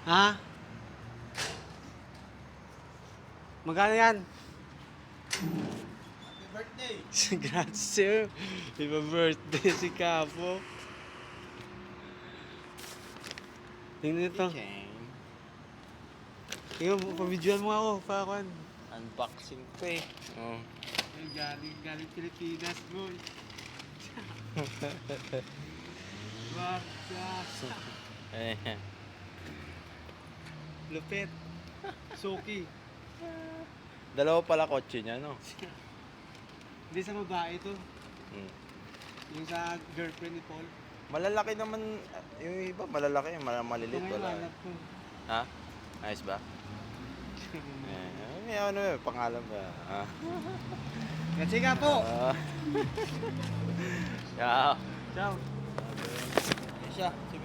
Ha? Magkano yan? Happy birthday! Congrats sir. Iba birthday si Kapo. Tingnan ito. Tingnan mo, pabidyoan mo ako. Pakuan. Unboxing ko eh. Oh. Galing Pilipinas, boy. Baksa. Ayan. Lupit. Suki. Dalawa pala kotse niya, no? Hindi sa babae to. Hmm. Yung sa girlfriend ni Paul. Malalaki naman, yung iba malalaki, maliliit Ito ngayon, wala. anak ko. Ha? Ayos ba? Ano yun, pangalan ba? Ah. Kasi nga po. Yeah. Ciao. Siya,